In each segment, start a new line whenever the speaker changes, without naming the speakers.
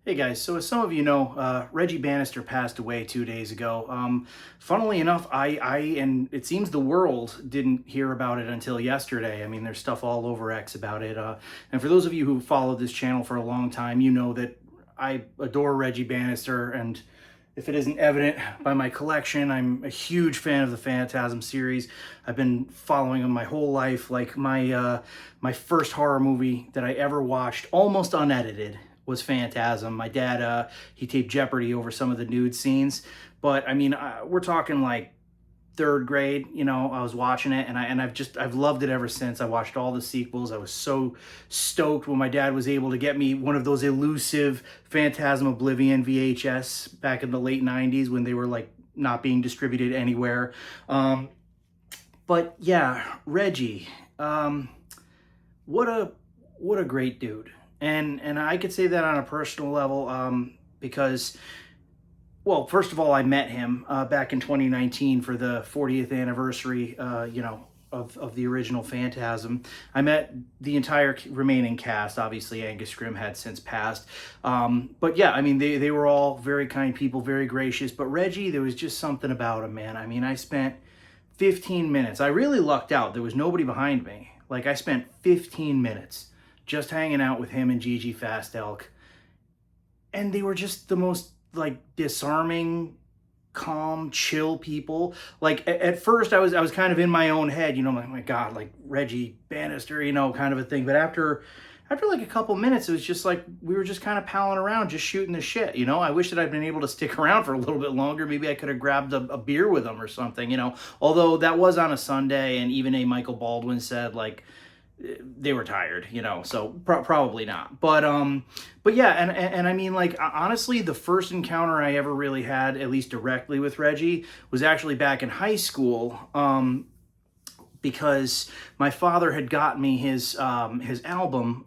Hey guys, so as some of you know, Reggie Bannister passed away 2 days ago. Funnily enough, and it seems the world didn't hear about it until yesterday. I mean, there's stuff all over X about it. And for those of you who followed this channel for a long time, you know that I adore Reggie Bannister. And if it isn't evident by my collection, I'm a huge fan of the Phantasm series. I've been following them my whole life. Like my first horror movie that I ever watched, almost unedited, was Phantasm. My dad, he taped Jeopardy over some of the nude scenes, but I mean, we're talking like third grade. I was watching it, and I've loved it ever since. I watched all the sequels. I was so stoked when my dad was able to get me one of those elusive Phantasm Oblivion VHS back in the late '90s when they were like not being distributed anywhere. But yeah, Reggie, what a great dude. And I could say that on a personal level, because, well, first of all, I met him back in 2019 for the 40th anniversary, of the original Phantasm. I met the entire remaining cast. Obviously, Angus Scrimm had since passed. But yeah, I mean, they were all very kind people, very gracious. But Reggie, there was just something about him, man. I mean, I spent 15 minutes. I really lucked out. There was nobody behind me. Like, I spent 15 minutes just hanging out with him and Gigi Fast Elk. And they were just the most like disarming, calm, chill people. Like at first I was kind of in my own head, like, my God, like Reggie Bannister, kind of a thing. But after like a couple minutes, it was just like we were just kind of palling around, just shooting the shit. I wish that I'd been able to stick around for a little bit longer. Maybe I could have grabbed a beer with him or something, Although that was on a Sunday, and even a Michael Baldwin said like they were tired, so probably not. But yeah, and I mean, like, honestly, the first encounter I ever really had, at least directly with Reggie, was actually back in high school. Because my father had got me his album,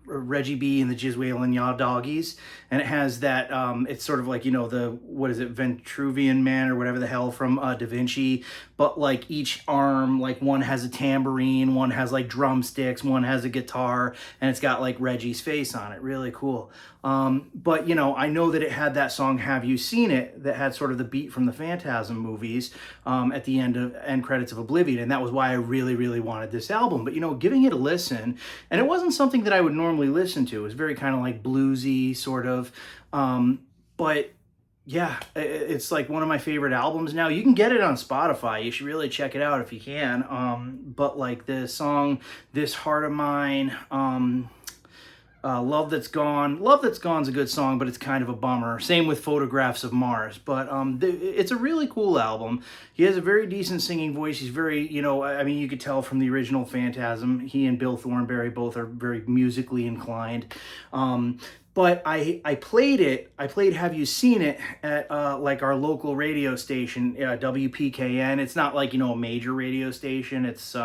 Reggie B and the Jizwail Yaw Doggies, and it has that, it's sort of like, what is it, Vitruvian Man or whatever the hell from Da Vinci, but like each arm, like one has a tambourine, one has like drumsticks, one has a guitar, and it's got like Reggie's face on it. Really cool. But I know that it had that song "Have You Seen It" that had sort of the beat from the Phantasm movies at the end credits of Oblivion, and that was why I really, really wanted this album. But giving it a listen, and it wasn't something that I would normally listen to. It was very kind of like bluesy, sort of. But yeah, it's like one of my favorite albums now. You can get it on Spotify. You should really check it out if you can. But like the song "This Heart of Mine," Love That's Gone. Love That's Gone's a good song, but it's kind of a bummer. Same with Photographs of Mars. But it's a really cool album. He has a very decent singing voice. He's very, I mean, you could tell from the original Phantasm, he and Bill Thornberry both are very musically inclined. But I played it. I played "Have You Seen It" at like our local radio station, WPKN. It's not like, a major radio station. It's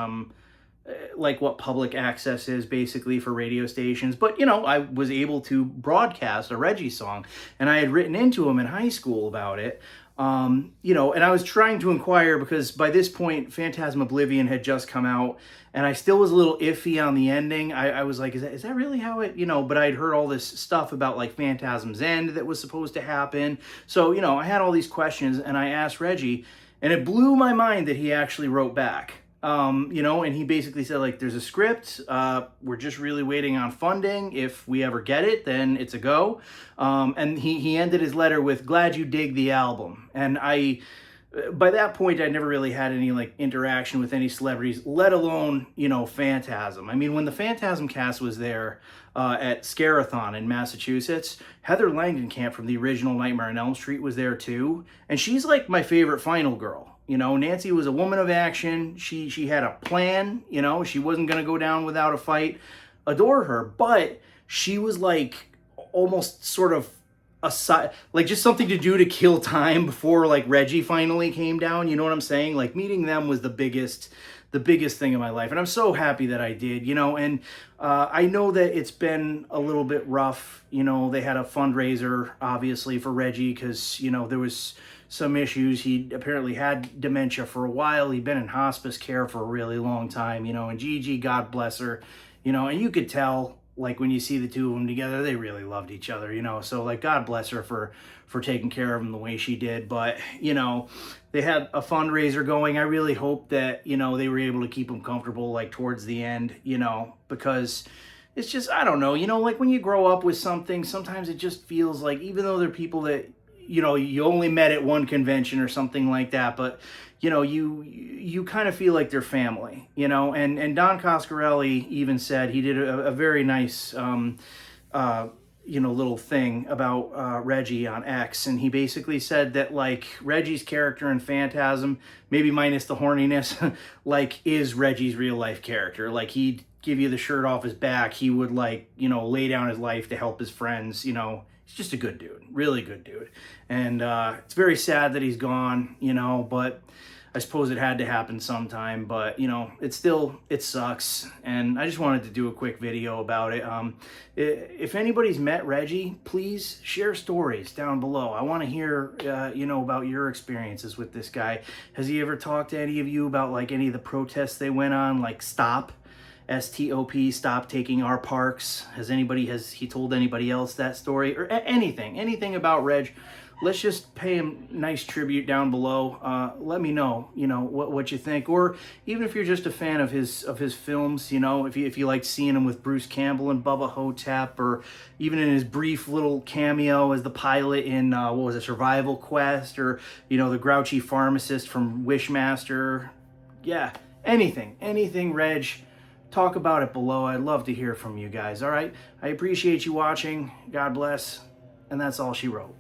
like what public access is basically for radio stations. But, I was able to broadcast a Reggie song, and I had written into him in high school about it. And I was trying to inquire because by this point, Phantasm Oblivion had just come out, and I still was a little iffy on the ending. I was like, is that really how it, but I'd heard all this stuff about like Phantasm's End that was supposed to happen. So, I had all these questions, and I asked Reggie, and it blew my mind that he actually wrote back. And he basically said, like, there's a script, we're just really waiting on funding. If we ever get it, then it's a go. And he ended his letter with, "Glad you dig the album." And by that point, I never really had any like interaction with any celebrities, let alone, Phantasm. I mean, when the Phantasm cast was there at Scarathon in Massachusetts, Heather Langenkamp from the original Nightmare on Elm Street was there too. And she's like my favorite final girl. Nancy was a woman of action. She had a plan. She wasn't going to go down without a fight. Adore her. But she was like almost sort of aside, like just something to do to kill time before like Reggie finally came down. You know what I'm saying? Like meeting them was the biggest thing in my life. And I'm so happy that I did, and I know that it's been a little bit rough. They had a fundraiser, obviously, for Reggie because, there was some issues. He apparently had dementia for a while. He'd been in hospice care for a really long time, and Gigi, God bless her, and you could tell like when you see the two of them together, they really loved each other, you know. So like, God bless her for taking care of him the way she did. But you know, they had a fundraiser going. I really hope that, you know, they were able to keep him comfortable like towards the end, you know, because it's just, I don't know, you know, like when you grow up with something, sometimes it just feels like, even though they're people that, you know, you only met at one convention or something like that, but you know, you kind of feel like they're family, you know. And Don Coscarelli even said, he did a very nice you know, little thing about Reggie on X, and he basically said that like Reggie's character in Phantasm, maybe minus the horniness, like is Reggie's real life character. Like he'd give you the shirt off his back, he would, like, you know, lay down his life to help his friends, you know. He's just a good dude, really good dude. And it's very sad that he's gone, you know, but I suppose it had to happen sometime. But you know, it sucks, and I just wanted to do a quick video about it. If anybody's met Reggie, please share stories down below. I want to hear you know, about your experiences with this guy. Has he ever talked to any of you about like any of the protests they went on, like Stop, STOP, Stop Taking Our Parks? Has he told anybody else that story, or anything about Reg? Let's just pay him nice tribute down below. Let me know, you know, what you think, or even if you're just a fan of his films, you know, if you like seeing him with Bruce Campbell and Bubba Hotep, or even in his brief little cameo as the pilot in what was it, Survival Quest, or you know, the grouchy pharmacist from Wishmaster. Yeah, anything, Reg. Talk about it below. I'd love to hear from you guys. All right, I appreciate you watching. God bless, and that's all she wrote.